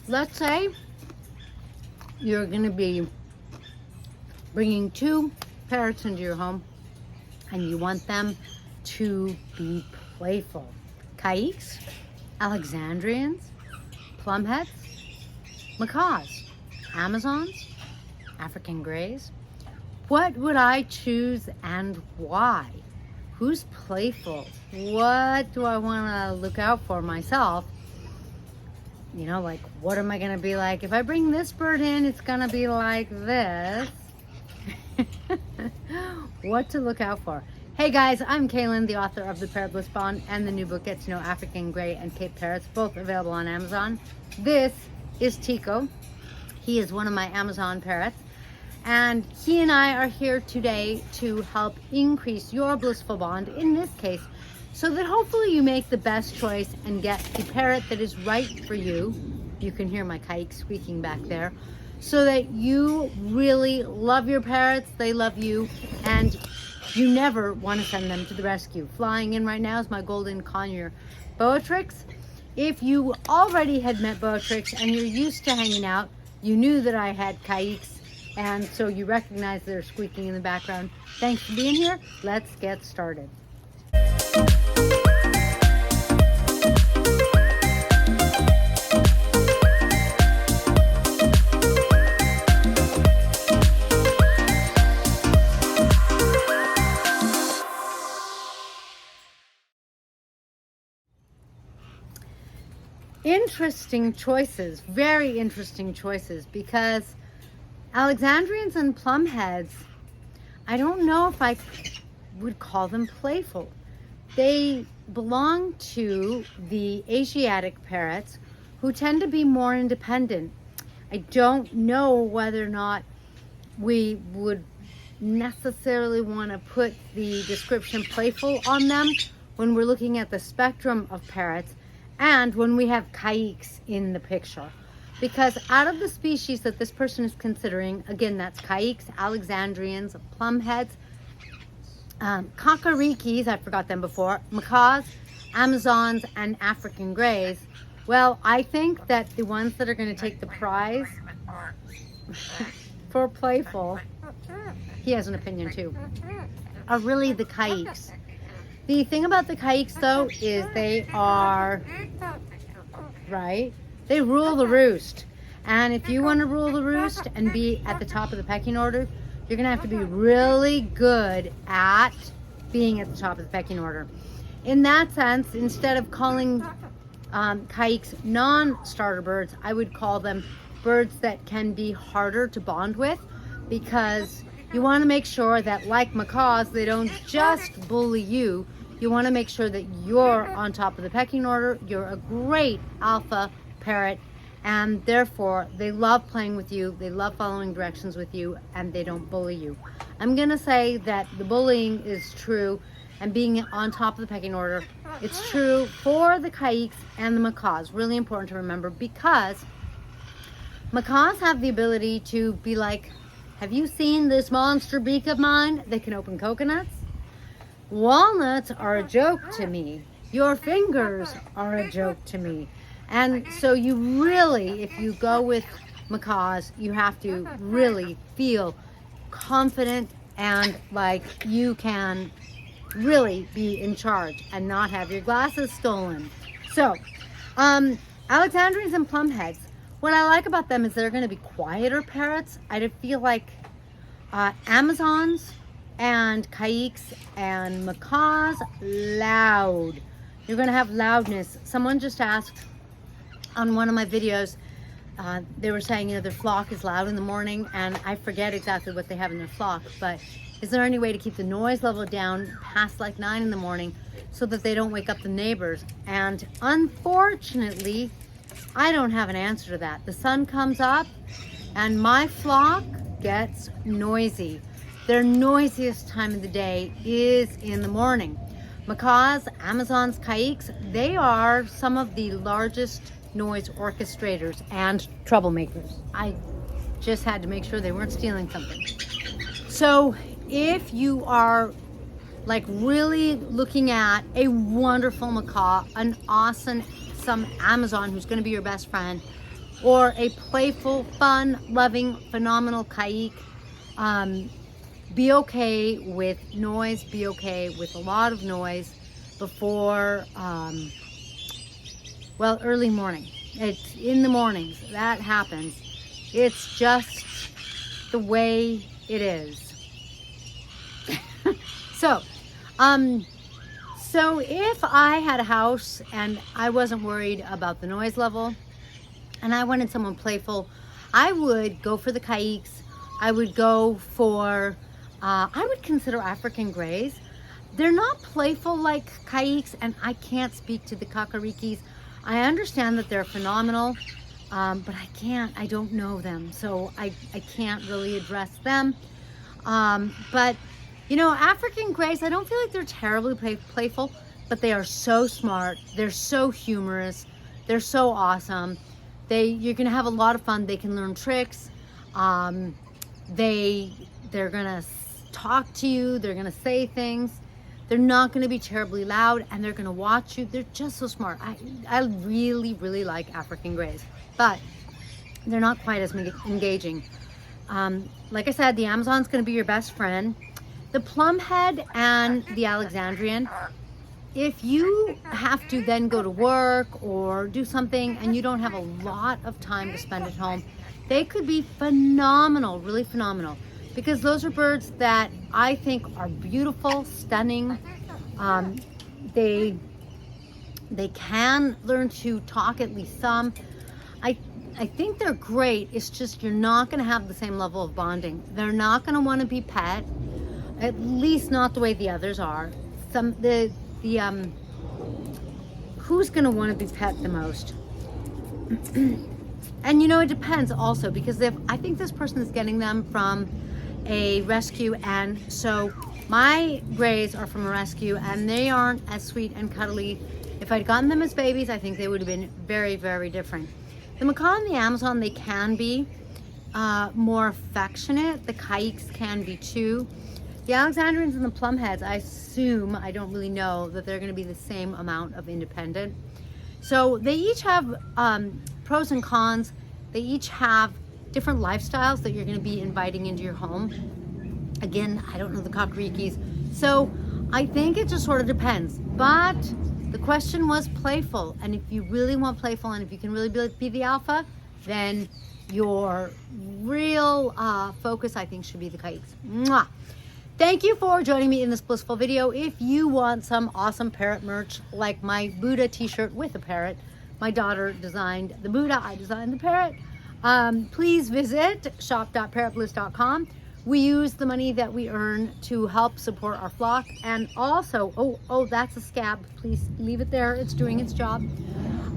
let's say you're going to be bringing 2 parrots into your home and you want them to be playful. Caiques, Alexandrians, Plum-heads, Macaws, Amazons, African Greys. What would I choose and why? Who's playful? What do I want to look out for myself? You know, like, what am I going to be like? If I bring this bird in, it's going to be like this. What to look out for. Hey guys, I'm Kaylin, the author of the Parrot Bliss Bond and the new book Get to Know African Grey and Cape Parrots, both available on Amazon. This is Tico. He is one of my Amazon parrots, and he and I are here today to help increase your blissful bond, in this case, so that hopefully you make the best choice and get the parrot that is right for you. You can hear my kite squeaking back there. So that you really love your parrots, they love you, and you never want to send them to the rescue. Flying in right now is my golden conure, Beatrix. If you already had met Beatrix and you're used to hanging out, you knew that I had Caiques, and so you recognize they're squeaking in the background. Thanks for being here. Let's get started. Interesting choices, very interesting choices, because Alexandrians and Plum-heads, I don't know if I would call them playful. They belong to the Asiatic parrots, who tend to be more independent. I don't know whether or not we would necessarily want to put the description playful on them when we're looking at the spectrum of parrots, and when we have Caiques in the picture. Because out of the species that this person is considering, again, that's Caiques, Alexandrians, Plum-heads, Caiques, I forgot them before, Macaws, Amazons, and African Greys. Well, I think that the ones that are going to take the prize for playful, he has an opinion too, are really the Caiques. The thing about the Caiques, though, is they are, right? They rule the roost. And if you want to rule the roost and be at the top of the pecking order, you're going to have to be really good at being at the top of the pecking order. In that sense, instead of calling Caiques non-starter birds, I would call them birds that can be harder to bond with, because you want to make sure that, like macaws, they don't just bully you. You want to make sure that you're on top of the pecking order. You're a great alpha parrot, and therefore they love playing with you, they love following directions with you, and they don't bully you. I'm going to say that the bullying is true, and being on top of the pecking order, it's true for the Caiques and the macaws. Really important to remember, because macaws have the ability to be like, have you seen this monster beak of mine that can open coconuts? Walnuts are a joke to me. Your fingers are a joke to me. And so you really, if you go with macaws, you have to really feel confident and like you can really be in charge and not have your glasses stolen. So, Alexandrians and Plum-heads, what I like about them is they're going to be quieter parrots. I feel like Amazons and Caiques and macaws, loud. You're going to have loudness. Someone just asked on one of my videos, they were saying, you know, their flock is loud in the morning, and I forget exactly what they have in their flock, but is there any way to keep the noise level down past like 9 in the morning so that they don't wake up the neighbors? And unfortunately, I don't have an answer to that. The sun comes up and my flock gets noisy. Their noisiest time of the day is in the morning. Macaws, Amazons, Caiques, they are some of the largest noise orchestrators and troublemakers. I just had to make sure they weren't stealing something. So if you are like really looking at a wonderful macaw, an awesome Amazon who's going to be your best friend, or a playful, fun, loving, phenomenal Caique, be okay with noise, be okay with a lot of noise before, well, early morning. It's in the mornings, that happens. It's just the way it is. So if I had a house and I wasn't worried about the noise level and I wanted someone playful, I would go for the Caiques. I would go for, I would consider African Greys. They're not playful like Caiques, and I can't speak to the Caiques. I understand that they're phenomenal, but I don't know them, so I can't really address them. But you know, African Greys, I don't feel like they're terribly playful, but they are so smart. They're so humorous. They're so awesome. You're gonna have a lot of fun. They can learn tricks. They're gonna talk to you. They're gonna say things. They're not gonna be terribly loud, and they're gonna watch you. They're just so smart. I really, really like African Greys, but they're not quite as engaging. Like I said, the Amazon's gonna be your best friend. The Plum-head and the Alexandrian, if you have to then go to work or do something and you don't have a lot of time to spend at home, they could be phenomenal, really phenomenal, because those are birds that I think are beautiful, stunning. They can learn to talk, at least some. I think they're great. It's just you're not going to have the same level of bonding. They're not going to want to be pet. At least not the way the others are. Who's gonna want to be pet the most? And you know, it depends also, because I think this person is getting them from a rescue, and so my Greys are from a rescue and they aren't as sweet and cuddly. If I'd gotten them as babies, I think they would have been very, very different. The Macaw and the Amazon, they can be more affectionate. The Caiques can be too. The Alexandrians and the Plum-heads, I assume, I don't really know, that they're going to be the same amount of independent. So they each have pros and cons. They each have different lifestyles that you're going to be inviting into your home. Again, I don't know the Caiques. So I think it just sort of depends. But the question was playful. And if you really want playful, and if you can really be the alpha, then your real focus, I think, should be the Caiques. Mwah! Thank you for joining me in this blissful video. If you want some awesome parrot merch, like my Buddha t-shirt with a parrot, my daughter designed the Buddha, I designed the parrot, please visit shop.parrotbliss.com. We use the money that we earn to help support our flock. And also, oh, that's a scab. Please leave it there. It's doing its job.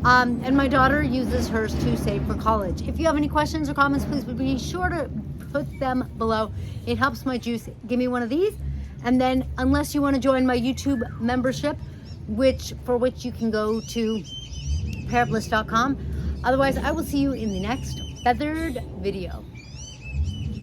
And my daughter uses hers to save for college. If you have any questions or comments, please be sure to put them below. It helps my juice. Give me one of these. And then, unless you want to join my YouTube membership, for which you can go to parrotbliss.com. Otherwise, I will see you in the next feathered video.